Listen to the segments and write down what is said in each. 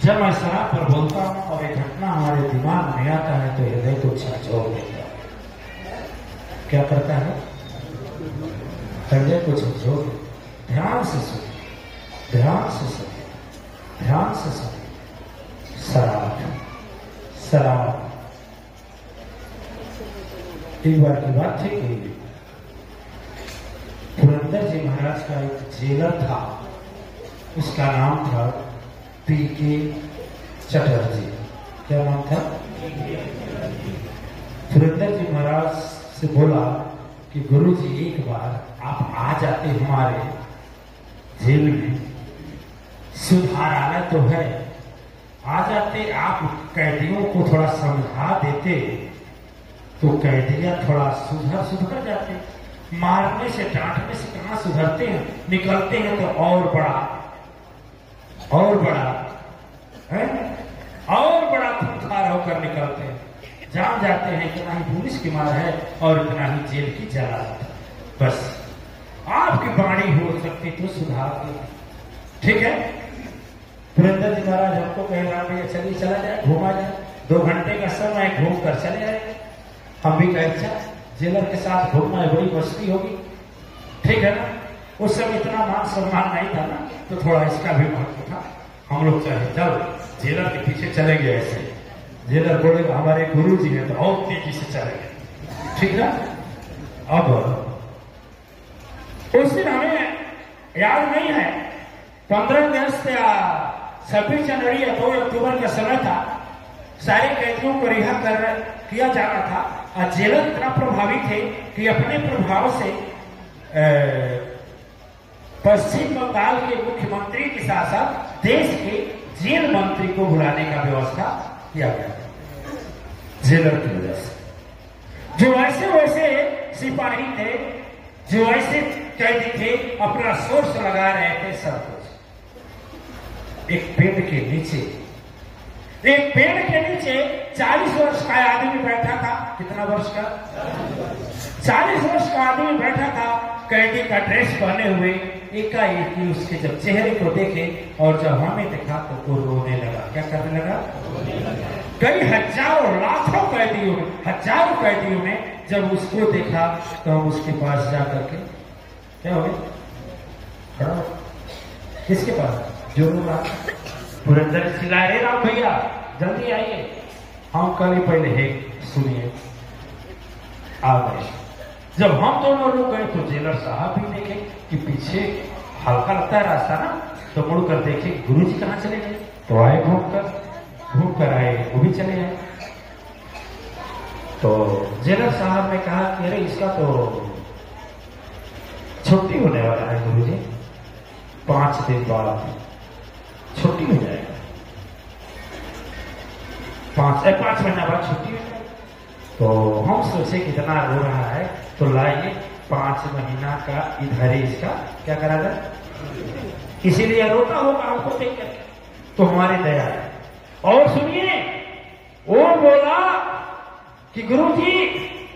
जब मैं शराब पर बोलता हूँ और एक घटना हमारे दिमाग में आता है तो हृदय को झकझोर देता है। क्या करता है? हृदय को झकझोर। ध्यान से सुनिए, ध्यान से सुनिए, ध्यान से सुनिए। शराब, शराब। एक बार की बात थी कि पुरंदर जी महाराज का एक जेलर था, उसका नाम था पीके चटर्जी। क्या नाम था? पुरंदर जी महाराज से बोला कि गुरु जी एक बार आप आ जाते हमारे जेल में, सुधार आना तो है, आ जाते, आप कैदियों को थोड़ा समझा देते तो कैदियां थोड़ा सुधर जाते। मारने से डांटने से कहां सुधरते हैं, निकलते हैं तो और बड़ा है, और बड़ा खूंखार होकर निकलते हैं। जान जाते हैं इतना ही पुलिस की मार है और इतना ही जेल की जलालत है। बस आपकी बाणी हो सकती तो सुधार दे। ठीक है? पुरंदर जी महाराज हमको कह रहा भैया चलिए चला जाए, घूमा जाए, 2 घंटे का समय घूम कर चले आए। हम भी कहे अच्छा, जेलर के साथ घूमना है, बड़ी मस्ती होगी। ठीक है ना? उस समय इतना मान सम्मान नहीं था ना, तो थोड़ा इसका भी महत्व था। हम लोग चाहे चल जेलर के पीछे चले गए, ऐसे जेलर बोलेगा हमारे गुरु जी हैं तो और तेजी से चले गए। ठीक ना? अब उस दिन हमें याद नहीं है, 15 अगस्त या 26 जनवरी या 2 अक्टूबर का समय था। सारे कैदियों को रिहा किया जाना था और जेलर इतना प्रभावित थे कि अपने प्रभाव से पश्चिम बंगाल के मुख्यमंत्री के साथ साथ देश के जेल मंत्री को बुलाने का व्यवस्था किया गया जेलर की वजह से। जो ऐसे वैसे सिपाही थे, जो ऐसे कैदी थे, अपना सोर्स लगा रहे थे सब कुछ। एक पेड़ के नीचे 40 वर्ष का आदमी बैठा था। कितना वर्ष का? 40 वर्ष का आदमी बैठा था, कैदी का ड्रेस पहने हुए। एकाएक उसके जब चेहरे को देखे और जब हमें देखा तो वो रोने लगा। क्या करने लगा? कई हजारों लाखों कैदियों में, हजारों कैदियों ने जब उसको देखा तो हम उसके पास जाकर के क्या हो गया? किसके पास? जो लोग पुरंदर चिल्ला रहे, राम भैया जल्दी आइए। हम कल पहले है सुनिए आ गए। जब हम दोनों लोग गए तो जेलर साहब भी देखे कि पीछे हल्का लगता है रास्ता ना, तो मुड़कर देखे गुरुजी कहाँ चले गए, तो आए घूम कर आए, वो भी चले आए। तो जेलर साहब ने कहा कि अरे इसका तो छुट्टी होने वाला है गुरुजी, 5 दिन बाद छुट्टी हो जाएगा, 5 महीना बाद छुट्टी हो जाएगी। तो हम सोचे कितना रो रहा है तो लाइए 5 महीना का इधर ही इसका क्या करा जाए, इसीलिए रोता होगा हमको देख करके, तो हमारी दया है। और सुनिए, वो बोला कि गुरुजी,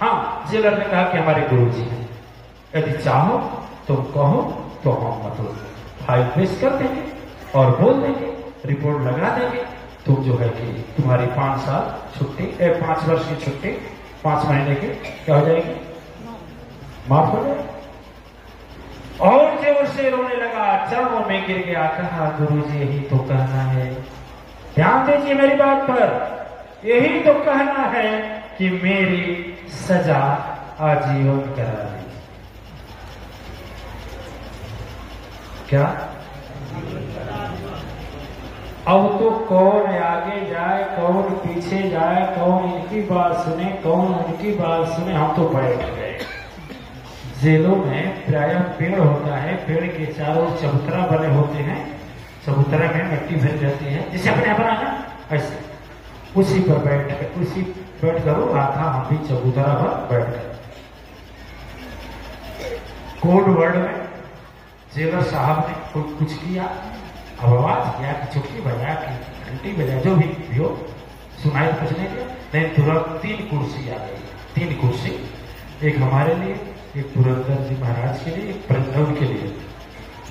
हाँ जेलर ने कहा कि हमारे गुरुजी हैं, यदि चाहो तुम कहो तो हम मतलब फाइल पेश कर देंगे और बोल देंगे, रिपोर्ट लगा देंगे, तुम जो है कि तुम्हारी 5 साल छुट्टी 5 वर्ष की छुट्टी 5 महीने की क्या हो जाएगी, माफ हो जाएगी। और जोर से रोने लगा, चरणों में गिर गया, कहा गुरुजी यही तो कहना है, ध्यान दीजिए मेरी बात पर, यही तो कहना है कि मेरी सजा आजीवन करा दी। क्या? अब तो कौन आगे जाए, कौन पीछे जाए, कौन इनकी बात सुने, कौन उनकी बात सुने, हम तो बैठ गए। जेलों में प्रायः पेड़ होता है, पेड़ के चारों चबूतरा बने होते हैं, चबूतरा में मिट्टी भरी रहती है, जैसे अपने यहाँ ना ऐसे, उसी पर बैठ कर रहा था, हम भी चबूतरा पर बैठ गए। कोड वर्ड में जेलर साहब ने कुछ किया, अब आवाज किया कि चुटकी बजा कि घंटी बजा, जो भी हो, सुनाई कुछ नहीं दिया। नहीं, तुरंत 3 कुर्सी आ गई, 3 कुर्सी, एक हमारे लिए, एक पुरंदर जी महाराज के लिए, एक प्रज्ञान के लिए,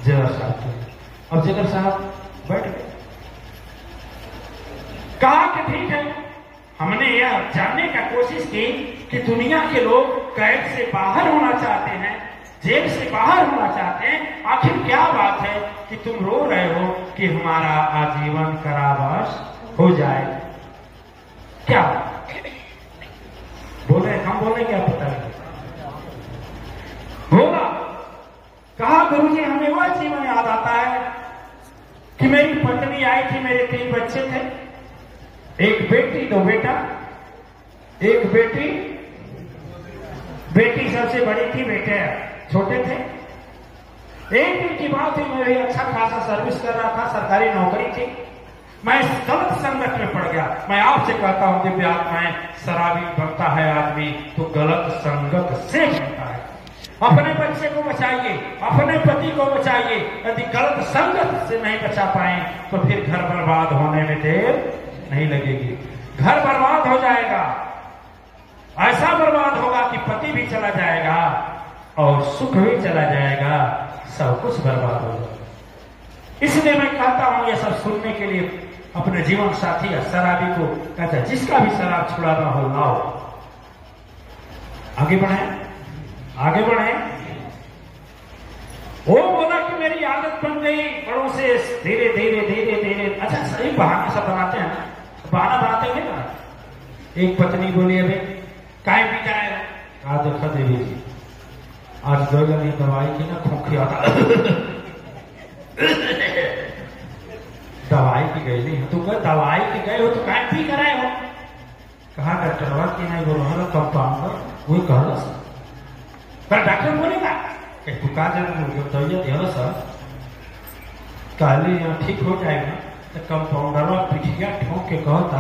जेलर साहब के लिए। अब जेलर साहब बैठ गए। कहा कि ठीक है, हमने यह जानने का कोशिश की कि दुनिया के लोग कैद से बाहर होना चाहते हैं, जेल से बाहर होना चाहते हैं, आखिर क्या बात है कि तुम रो रहे हो कि हमारा आजीवन कारावास हो जाए? क्या बोले? हम बोले क्या पता नहीं होगा। कहा गुरुजी हमें वह जीवन याद आता है कि मेरी पत्नी आई थी, मेरे 3 बच्चे थे, एक बेटी 2 बेटा, एक बेटी सबसे बड़ी थी, बेटे छोटे थे। एक दिन की बात हुई, मैं भी अच्छा खासा सर्विस कर रहा था, सरकारी नौकरी थी, मैं गलत संगत में पड़ गया। मैं आपसे कहता हूं कि आत्माएं, शराबी बनता है आदमी तो गलत संगत से बनता है। अपने बच्चे को बचाइए, अपने पति को बचाइए। यदि गलत संगत से नहीं बचा पाए तो फिर घर बर्बाद होने में देर नहीं लगेगी, घर बर्बाद हो जाएगा। ऐसा बर्बाद होगा कि पति भी चला जाएगा और सुख भी चला जाएगा, सब कुछ बर्बाद हो जाएगा। इसलिए मैं कहता हूं यह सब सुनने के लिए अपने जीवन साथी या शराबी को कहता है, जिसका भी शराब छुड़ाना हो लाओ, आगे बढ़े, आगे बढ़े। वो बोला कि मेरी आदत बन गई बड़ों से धीरे धीरे धीरे धीरे। अच्छा सही बहाना सब बनाते हैं ना, बहाना बनाते हैं ना। एक पत्नी बोली अबे काय पी जाए, कहा देखा देवी जी आज गई दवाई की ना खोखी आता दवाई की गई नहीं, तू कह दवाई की गए हो तो काय पी कराए हो? कहा डॉक्टर की नहीं बोलो कंपाउंडर वही कह पर डॉक्टर बोलेगा कि तू का जरूर सर कहली ठीक हो जाएगा। तो कंपाउंडर पिठिया ठोक के कहता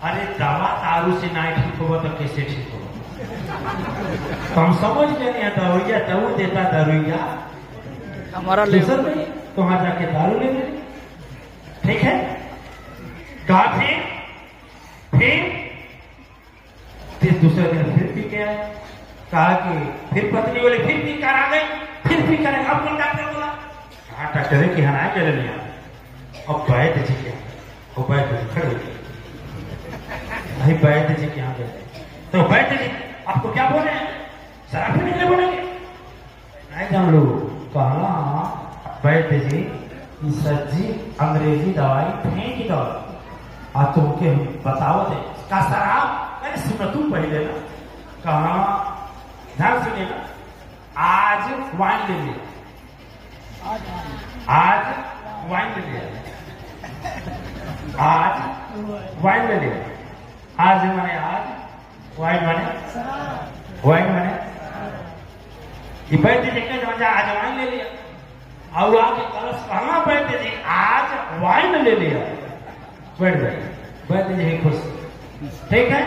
अरे दवा दारू से ना ठीक होगा तो कैसे ठीक होगा? तो हम समझ गए दवाइया दऊ देता दारुइया हमारा लेबर नहीं तो वहां जाके दारू ले ले, ठीक है। कहा फिर दूसरे दिन फिर पी के आए। कहा कि फिर पत्नी बोले फिर पी कर आ गई, फिर पी कर। अब कौन डॉक्टर बोला? कहा डॉक्टर की हनाए चले लिया। अब वैद्य जी के वो वैद्य जी खड़े नहीं, वैद्य जी के यहाँ गए तो वैद्य जी आपको क्या बोले? शराब पीने के लिए बोलेंगे? नहीं जान लो। कहा वैद्य जी सज्जी अंग्रेजी दवाई फेंक दो और तुमके बताओ दे का शराब। अरे सुनो तू पहले ना, कहा ध्यान सुनिएगा, आज वाइन ले लिया, आज वाइन ले लिया, आज वाइन ले लिया, आज माने आज वाइन माने ये वैद्य जी के आज वाइन ले लिया और आगे कलश कहाँ वैद्य जी आज वाइन ले लिया। बैठ गए वैद्य जी खुश, ठीक है।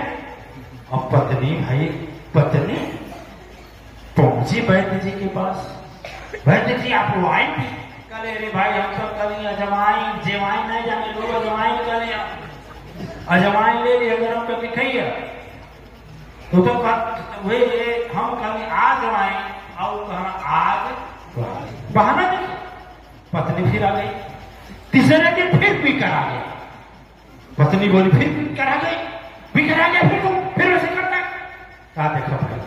अब पत्नी भाई पत्नी पहुंची वैद्य जी के पास। वैद्य जी आप वाइन पी? कले रे भाई हम सब कल अजवाइन जेवाइन नहीं जाने लोग अजवाइन करे, अजवाइन ले लिया गरम करके खाइए तो वे हम कल आज वाइन और कहा आज बहाना नहीं। पत्नी फिर आ गई, तीसरे दिन फिर पी कर आ गया। पत्नी बोली फिर पी कर आ गई, पी कर आ गया फिर वैसे करना। कहा देखो भाई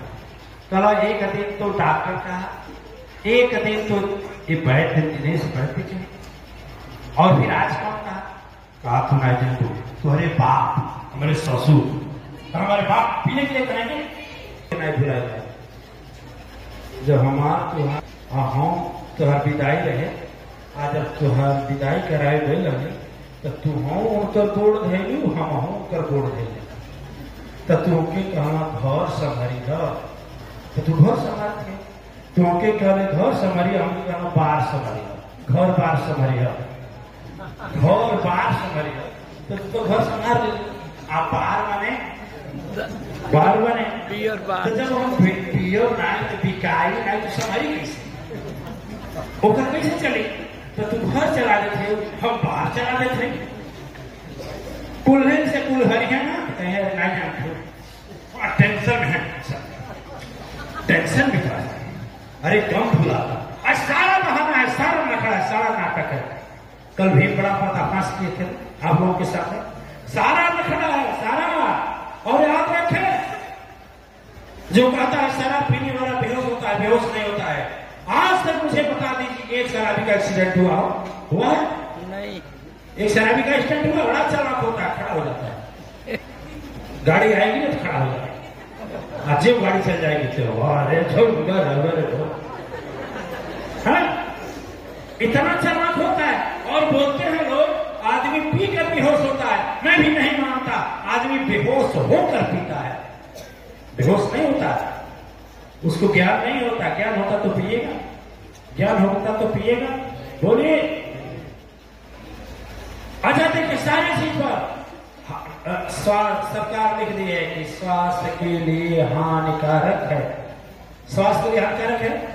चलो एक दिन तो डॉक्टर का, एक दिन तो ये वैद्य दिनेश वैद्य जी, और फिर आज कौन कहा तुम नहीं जान तुम्हारे बाप हमारे ससुर हमारे बाप पीने के लिए करेंगे नहीं बुलाया। जब हमारा हम तुहार विदाई रहे, आज जब तुहार विदाई कराए गए लगे तो तू उनकर गोड़ धैलू हम उनकर गोड़ धैले तो तुमके कहा घर संभारी तो तू घर संभाल थे, तुमके कहले घर संभारी, हम कहना बार संभारी, घर बार संभारी, घर बार संभारी तो तू तो घर संभाल ले। आप बार बने पियर बार, तो जब हम पियर ना तो बिकाई ना तो संभारी कैसे ओकर कैसे चले? तो तुम घर चला देते, हम बाहर चला देते। कुल्हन से कुल्हरी है ना, कहीं नहीं जानते टेंशन है, टेंशन भी था। अरे कम भूला था, सारा बहाना है, सारा नखड़ा है, सारा नाटक है। कल भी बड़ा पर्दाफाश किए थे आप लोगों के साथ, सारा रखना है, सारा। और याद रखें, जो कहता है शराब पीने वाला बेहोश होता है, बेहोश नहीं होता है। आज तक मुझे बता दीजिए, एक शराबी का एक्सीडेंट हुआ है? नहीं। एक शराबी का एक्सीडेंट हुआ, बड़ा चालाक होता है, खड़ा हो जाता है, गाड़ी आएगी ना तो खड़ा हो जाएगा, आज गाड़ी चल जाएगी तो इतना चालाक होता है। और बोलते हैं लोग आदमी पी कर बेहोश होता है, मैं भी नहीं मानता। आदमी बेहोश होकर पीता है, बेहोश नहीं होता। उसको ज्ञान नहीं होता, ज्ञान होता तो पिएगा, ज्ञान होता तो पिएगा। बोलिए। अच्छा देखिए, सारी चीज पर सरकार लिख दी है कि स्वास्थ्य के लिए हानिकारक है, स्वास्थ्य के लिए हानिकारक है।